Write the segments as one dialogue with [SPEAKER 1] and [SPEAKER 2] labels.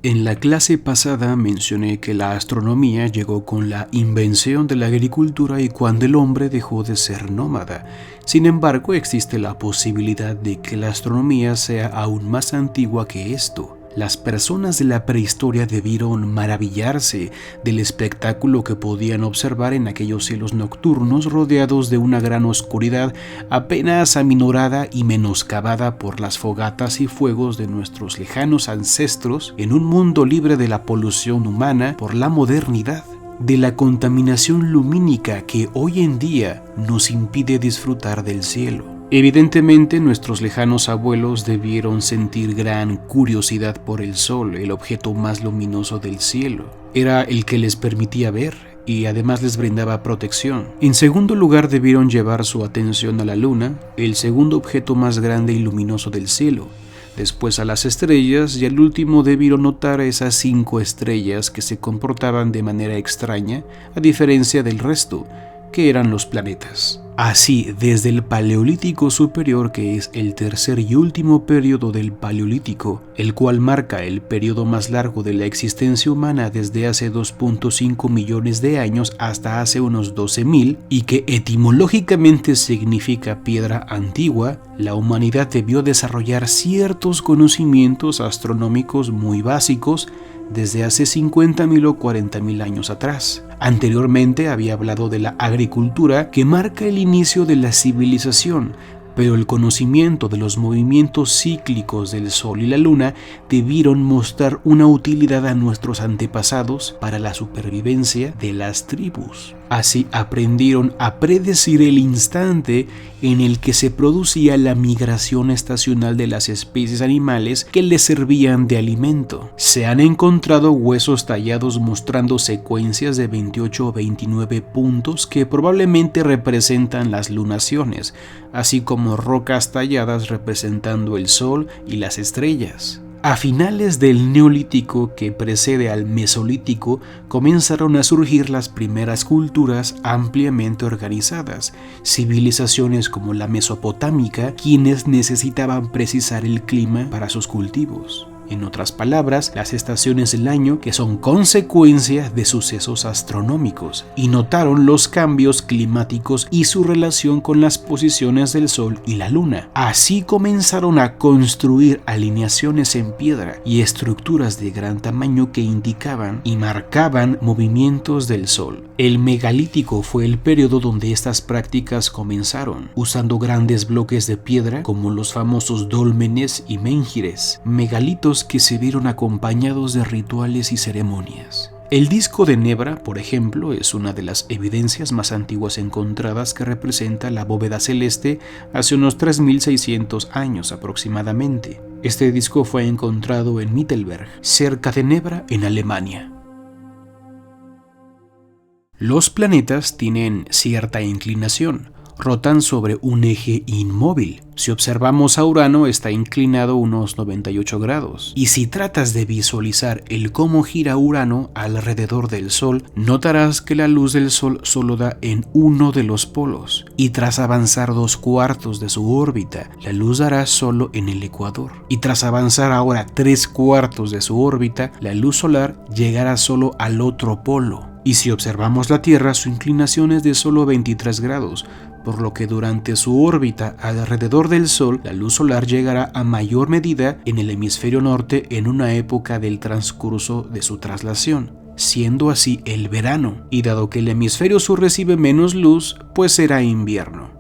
[SPEAKER 1] En la clase pasada mencioné que la astronomía llegó con la invención de la agricultura y cuando el hombre dejó de ser nómada. Sin embargo, existe la posibilidad de que la astronomía sea aún más antigua que esto. Las personas de la prehistoria debieron maravillarse del espectáculo que podían observar en aquellos cielos nocturnos rodeados de una gran oscuridad apenas aminorada y menoscabada por las fogatas y fuegos de nuestros lejanos ancestros en un mundo libre de la polución humana por la modernidad, de la contaminación lumínica que hoy en día nos impide disfrutar del cielo. Evidentemente, nuestros lejanos abuelos debieron sentir gran curiosidad por el sol, el objeto más luminoso del cielo. Era el que les permitía ver y además les brindaba protección. En segundo lugar, debieron llevar su atención a la luna, el segundo objeto más grande y luminoso del cielo. Después a las estrellas y al último debieron notar esas 5 estrellas que se comportaban de manera extraña, a diferencia del resto, que eran los planetas. Así, desde el Paleolítico Superior, que es el tercer y último periodo del Paleolítico, el cual marca el periodo más largo de la existencia humana desde hace 2.5 millones de años hasta hace unos 12.000, y que etimológicamente significa piedra antigua, la humanidad debió desarrollar ciertos conocimientos astronómicos muy básicos desde hace 50.000 o 40.000 años atrás. Anteriormente había hablado de la agricultura que marca el inicio de la civilización, pero el conocimiento de los movimientos cíclicos del Sol y la Luna debieron mostrar una utilidad a nuestros antepasados para la supervivencia de las tribus. Así aprendieron a predecir el instante en el que se producía la migración estacional de las especies animales que les servían de alimento. Se han encontrado huesos tallados mostrando secuencias de 28 o 29 puntos que probablemente representan las lunaciones, así como rocas talladas representando el Sol y las estrellas. A finales del Neolítico, que precede al Mesolítico, comenzaron a surgir las primeras culturas ampliamente organizadas, civilizaciones como la mesopotámica, quienes necesitaban precisar el clima para sus cultivos. En otras palabras, las estaciones del año que son consecuencia de sucesos astronómicos, y notaron los cambios climáticos y su relación con las posiciones del Sol y la Luna. Así comenzaron a construir alineaciones en piedra y estructuras de gran tamaño que indicaban y marcaban movimientos del Sol. El megalítico fue el periodo donde estas prácticas comenzaron, usando grandes bloques de piedra como los famosos dólmenes y menhires, megalitos que se vieron acompañados de rituales y ceremonias. El disco de Nebra, por ejemplo, es una de las evidencias más antiguas encontradas que representa la bóveda celeste hace unos 3.600 años aproximadamente. Este disco fue encontrado en Mittelberg, cerca de Nebra, en Alemania. Los planetas tienen cierta inclinación. Rotan sobre un eje inmóvil. Si observamos a Urano, está inclinado unos 98 grados. Y si tratas de visualizar el cómo gira Urano alrededor del Sol, notarás que la luz del Sol solo da en uno de los polos. Y tras avanzar 2/4 de su órbita, la luz dará solo en el ecuador. Y tras avanzar ahora 3/4 de su órbita, la luz solar llegará solo al otro polo. Y si observamos la Tierra, su inclinación es de solo 23 grados, por lo que durante su órbita alrededor del Sol, la luz solar llegará a mayor medida en el hemisferio norte en una época del transcurso de su traslación, siendo así el verano, y dado que el hemisferio sur recibe menos luz, pues será invierno.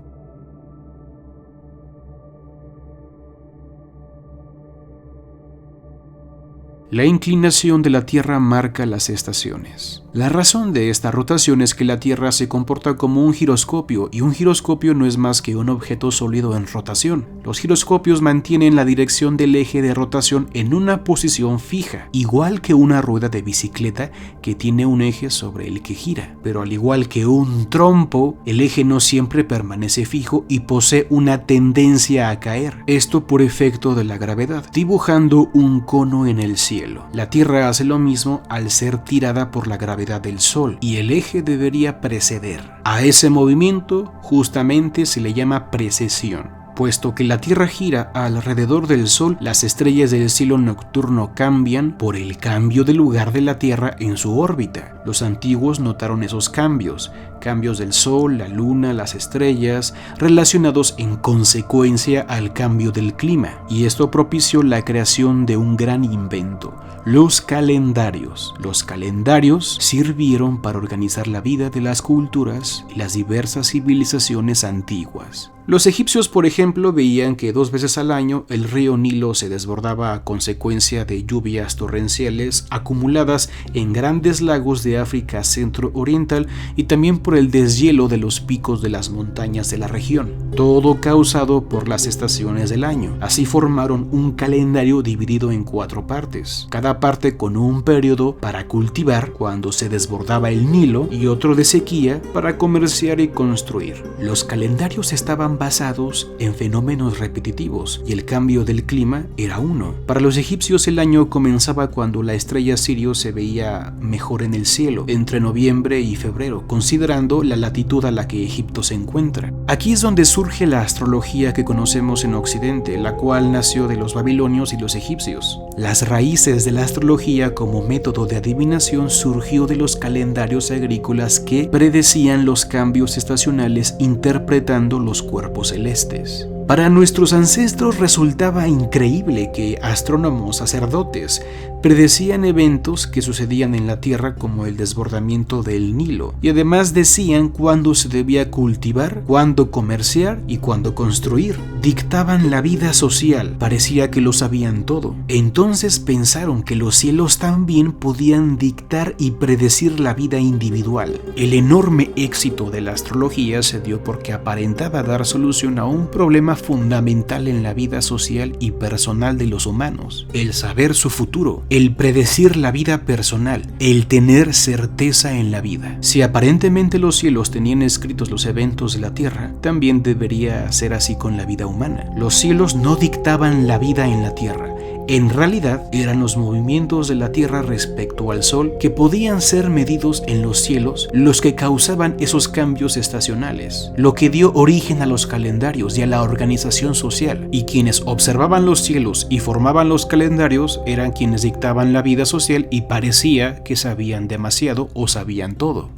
[SPEAKER 1] La inclinación de la Tierra marca las estaciones. La razón de esta rotación es que la Tierra se comporta como un giroscopio, y un giroscopio no es más que un objeto sólido en rotación. Los giroscopios mantienen la dirección del eje de rotación en una posición fija, igual que una rueda de bicicleta que tiene un eje sobre el que gira. Pero al igual que un trompo, el eje no siempre permanece fijo y posee una tendencia a caer. Esto por efecto de la gravedad, dibujando un cono en el cielo. La Tierra hace lo mismo al ser tirada por la gravedad del Sol, y el eje debería preceder. A ese movimiento justamente se le llama precesión. Puesto que la Tierra gira alrededor del Sol, las estrellas del cielo nocturno cambian por el cambio de lugar de la Tierra en su órbita. Los antiguos notaron esos cambios del Sol, la Luna, las estrellas, relacionados en consecuencia al cambio del clima, y esto propició la creación de un gran invento: los calendarios. Los calendarios sirvieron para organizar la vida de las culturas y las diversas civilizaciones antiguas. Los egipcios, por ejemplo, veían que 2 veces al año el río Nilo se desbordaba a consecuencia de lluvias torrenciales acumuladas en grandes lagos de África centro-oriental y también por el deshielo de los picos de las montañas de la región, todo causado por las estaciones del año. Así formaron un calendario dividido en 4 partes, cada parte con un periodo para cultivar cuando se desbordaba el Nilo y otro de sequía para comerciar y construir. Los calendarios estaban basados en fenómenos repetitivos y el cambio del clima era uno. Para los egipcios el año comenzaba cuando la estrella Sirio se veía mejor en el cielo, entre noviembre y febrero, considerando la latitud a la que Egipto se encuentra. Aquí es donde surge la astrología que conocemos en Occidente, la cual nació de los babilonios y los egipcios. Las raíces de la astrología como método de adivinación surgió de los calendarios agrícolas que predecían los cambios estacionales interpretando los cuerpos celestes. Para nuestros ancestros resultaba increíble que astrónomos sacerdotes predecían eventos que sucedían en la Tierra como el desbordamiento del Nilo, y además decían cuándo se debía cultivar, cuándo comerciar y cuándo construir. Dictaban la vida social, parecía que lo sabían todo. Entonces pensaron que los cielos también podían dictar y predecir la vida individual. El enorme éxito de la astrología se dio porque aparentaba dar solución a un problema fundamental en la vida social y personal de los humanos: el saber su futuro, el predecir la vida personal, el tener certeza en la vida. Si aparentemente los cielos tenían escritos los eventos de la tierra, también debería ser así con la vida humana. Los cielos no dictaban la vida en la tierra. En realidad, eran los movimientos de la Tierra respecto al Sol que podían ser medidos en los cielos los que causaban esos cambios estacionales, lo que dio origen a los calendarios y a la organización social. Y quienes observaban los cielos y formaban los calendarios eran quienes dictaban la vida social y parecía que sabían demasiado o sabían todo.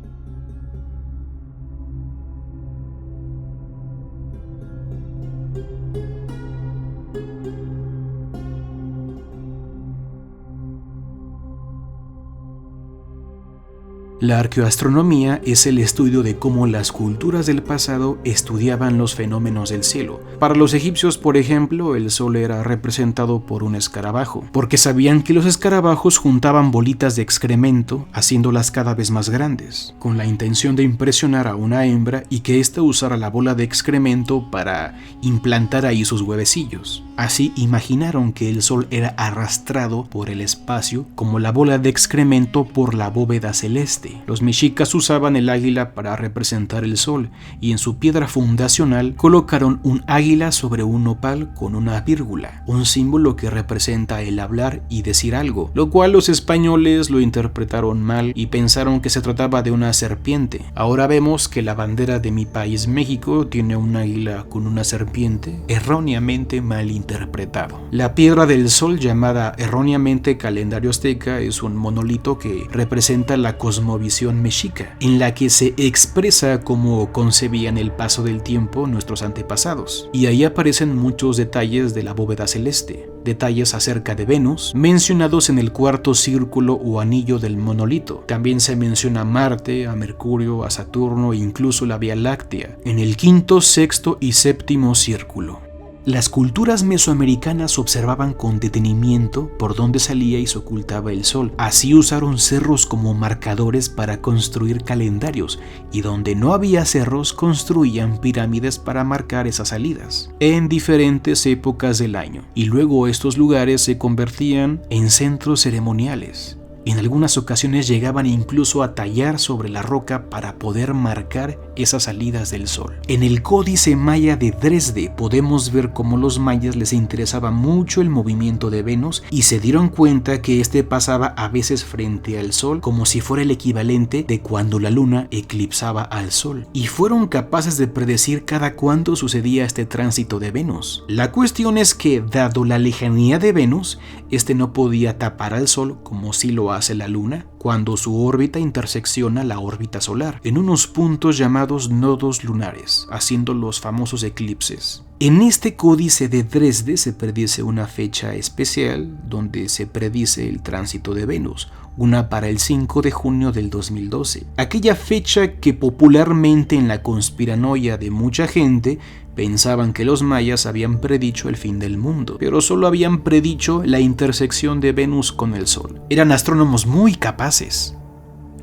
[SPEAKER 1] La arqueoastronomía es el estudio de cómo las culturas del pasado estudiaban los fenómenos del cielo. Para los egipcios, por ejemplo, el sol era representado por un escarabajo, porque sabían que los escarabajos juntaban bolitas de excremento, haciéndolas cada vez más grandes, con la intención de impresionar a una hembra y que ésta usara la bola de excremento para implantar ahí sus huevecillos. Así imaginaron que el sol era arrastrado por el espacio como la bola de excremento por la bóveda celeste. Los mexicas usaban el águila para representar el sol y en su piedra fundacional colocaron un águila sobre un nopal con una vírgula, un símbolo que representa el hablar y decir algo, lo cual los españoles lo interpretaron mal y pensaron que se trataba de una serpiente. Ahora vemos que la bandera de mi país, México, tiene un águila con una serpiente, erróneamente mal interpretado. La piedra del sol, llamada erróneamente calendario azteca, es un monolito que representa la cosmovisión mexica, en la que se expresa cómo concebían el paso del tiempo nuestros antepasados. Y ahí aparecen muchos detalles de la bóveda celeste, detalles acerca de Venus, mencionados en el cuarto círculo o anillo del monolito. También se menciona a Marte, a Mercurio, a Saturno e incluso la Vía Láctea, en el quinto, sexto y séptimo círculo. Las culturas mesoamericanas observaban con detenimiento por dónde salía y se ocultaba el sol. Así usaron cerros como marcadores para construir calendarios, y donde no había cerros construían pirámides para marcar esas salidas en diferentes épocas del año. Y luego estos lugares se convertían en centros ceremoniales. En algunas ocasiones llegaban incluso a tallar sobre la roca para poder marcar esas salidas del sol. En el Códice Maya de Dresde podemos ver cómo los mayas les interesaba mucho el movimiento de Venus y se dieron cuenta que este pasaba a veces frente al sol como si fuera el equivalente de cuando la luna eclipsaba al sol, y fueron capaces de predecir cada cuándo sucedía este tránsito de Venus. La cuestión es que, dado la lejanía de Venus, este no podía tapar al sol como sí lo hace la luna cuando su órbita intersecciona la órbita solar en unos puntos llamados nodos lunares, haciendo los famosos eclipses. En este Códice de Dresde se predice una fecha especial donde se predice el tránsito de Venus, una para el 5 de junio del 2012. Aquella fecha que popularmente en la conspiranoia de mucha gente pensaban que los mayas habían predicho el fin del mundo, pero solo habían predicho la intersección de Venus con el Sol. Eran astrónomos muy capaces.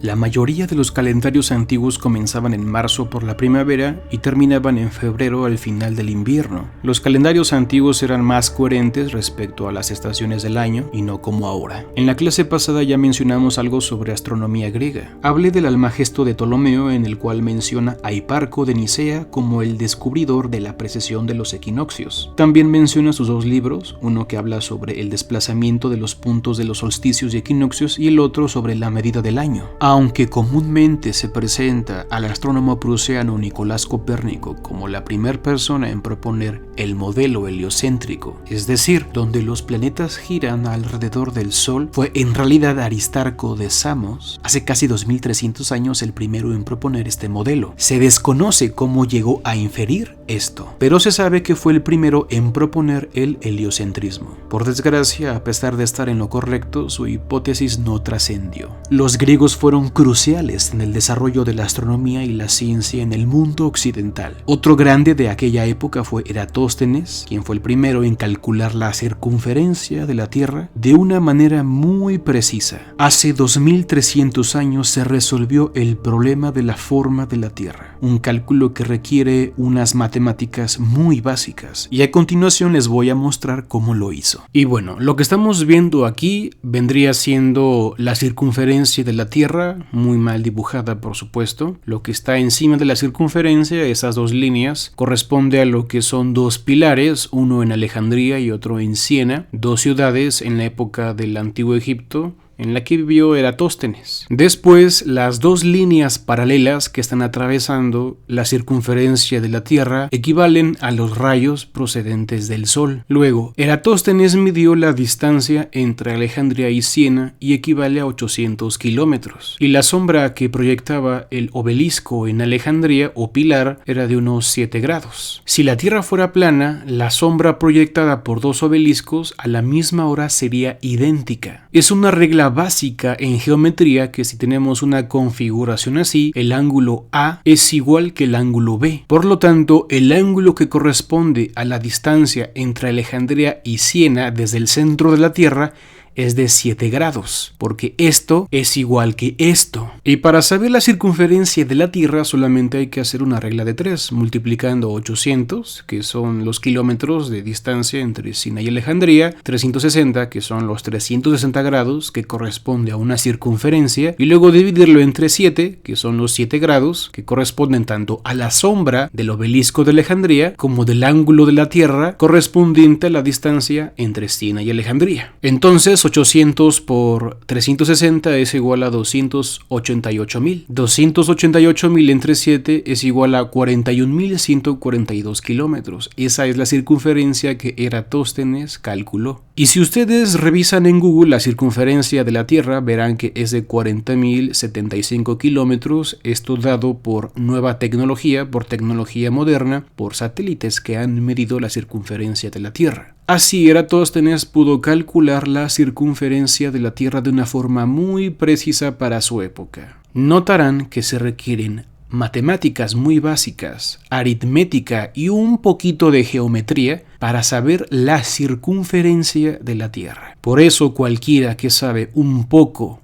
[SPEAKER 1] La mayoría de los calendarios antiguos comenzaban en marzo por la primavera y terminaban en febrero al final del invierno. Los calendarios antiguos eran más coherentes respecto a las estaciones del año y no como ahora. En la clase pasada ya mencionamos algo sobre astronomía griega. Hablé del Almagesto de Ptolomeo, en el cual menciona a Hiparco de Nicea como el descubridor de la precesión de los equinoccios. También menciona sus dos libros, uno que habla sobre el desplazamiento de los puntos de los solsticios y equinoccios y el otro sobre la medida del año. Aunque comúnmente se presenta al astrónomo prusiano Nicolás Copérnico como la primera persona en proponer el modelo heliocéntrico, es decir, donde los planetas giran alrededor del Sol, fue en realidad Aristarco de Samos, hace casi 2300 años, el primero en proponer este modelo. Se desconoce cómo llegó a inferir esto, pero se sabe que fue el primero en proponer el heliocentrismo. Por desgracia, a pesar de estar en lo correcto, su hipótesis no trascendió. Los griegos fueron cruciales en el desarrollo de la astronomía y la ciencia en el mundo occidental. Otro grande de aquella época fue Eratóstenes, quien fue el primero en calcular la circunferencia de la Tierra de una manera muy precisa. Hace 2300 años se resolvió el problema de la forma de la Tierra, un cálculo que requiere unas matemáticas muy básicas, y a continuación les voy a mostrar cómo lo hizo. Y bueno, lo que estamos viendo aquí vendría siendo la circunferencia de la Tierra, muy mal dibujada por supuesto. Lo que está encima de la circunferencia, esas dos líneas, corresponde a lo que son dos pilares, uno en Alejandría y otro en Siena, dos ciudades en la época del Antiguo Egipto en la que vivió Eratóstenes. Después, las dos líneas paralelas que están atravesando la circunferencia de la Tierra equivalen a los rayos procedentes del Sol. Luego, Eratóstenes midió la distancia entre Alejandría y Siena y equivale a 800 kilómetros. Y la sombra que proyectaba el obelisco en Alejandría o pilar era de unos 7 grados. Si la Tierra fuera plana, la sombra proyectada por dos obeliscos a la misma hora sería idéntica. Es una regla básica en geometría que si tenemos una configuración así, el ángulo A es igual que el ángulo B. Por lo tanto, el ángulo que corresponde a la distancia entre Alejandría y Siena desde el centro de la Tierra es de 7 grados, porque esto es igual que esto. Y para saber la circunferencia de la Tierra solamente hay que hacer una regla de 3, multiplicando 800, que son los kilómetros de distancia entre Siena y Alejandría, 360, que son los 360 grados, que corresponde a una circunferencia, y luego dividirlo entre 7, que son los 7 grados, que corresponden tanto a la sombra del obelisco de Alejandría como del ángulo de la Tierra correspondiente a la distancia entre Siena y Alejandría. Entonces, 800 por 360 es igual a 288.000. 288.000 entre 7 es igual a 41.142 kilómetros. Esa es la circunferencia que Eratóstenes calculó. Y si ustedes revisan en Google la circunferencia de la Tierra, verán que es de 40.075 kilómetros, esto dado por nueva tecnología, por tecnología moderna, por satélites que han medido la circunferencia de la Tierra. Así, Eratóstenes pudo calcular la circunferencia de la Tierra de una forma muy precisa para su época. Notarán que se requieren matemáticas muy básicas, aritmética y un poquito de geometría para saber la circunferencia de la Tierra. Por eso cualquiera que sabe un poco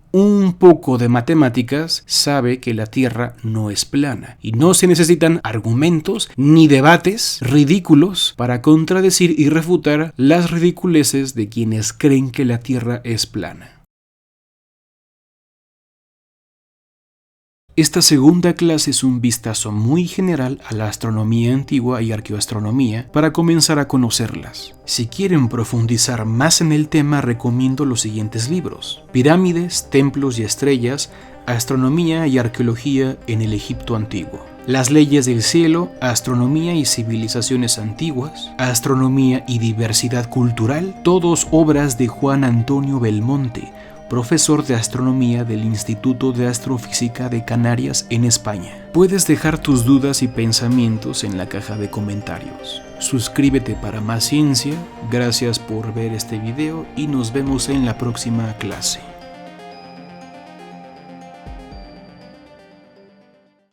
[SPEAKER 1] de matemáticas sabe que la Tierra no es plana y no se necesitan argumentos ni debates ridículos para contradecir y refutar las ridiculeces de quienes creen que la Tierra es plana. Esta segunda clase es un vistazo muy general a la astronomía antigua y arqueoastronomía para comenzar a conocerlas. Si quieren profundizar más en el tema, recomiendo los siguientes libros: Pirámides, Templos y Estrellas, Astronomía y Arqueología en el Egipto Antiguo; Las leyes del cielo, Astronomía y civilizaciones antiguas; Astronomía y diversidad cultural, todos obras de Juan Antonio Belmonte, profesor de astronomía del Instituto de Astrofísica de Canarias en España. Puedes dejar tus dudas y pensamientos en la caja de comentarios. Suscríbete para más ciencia. Gracias por ver este video y nos vemos en la próxima clase.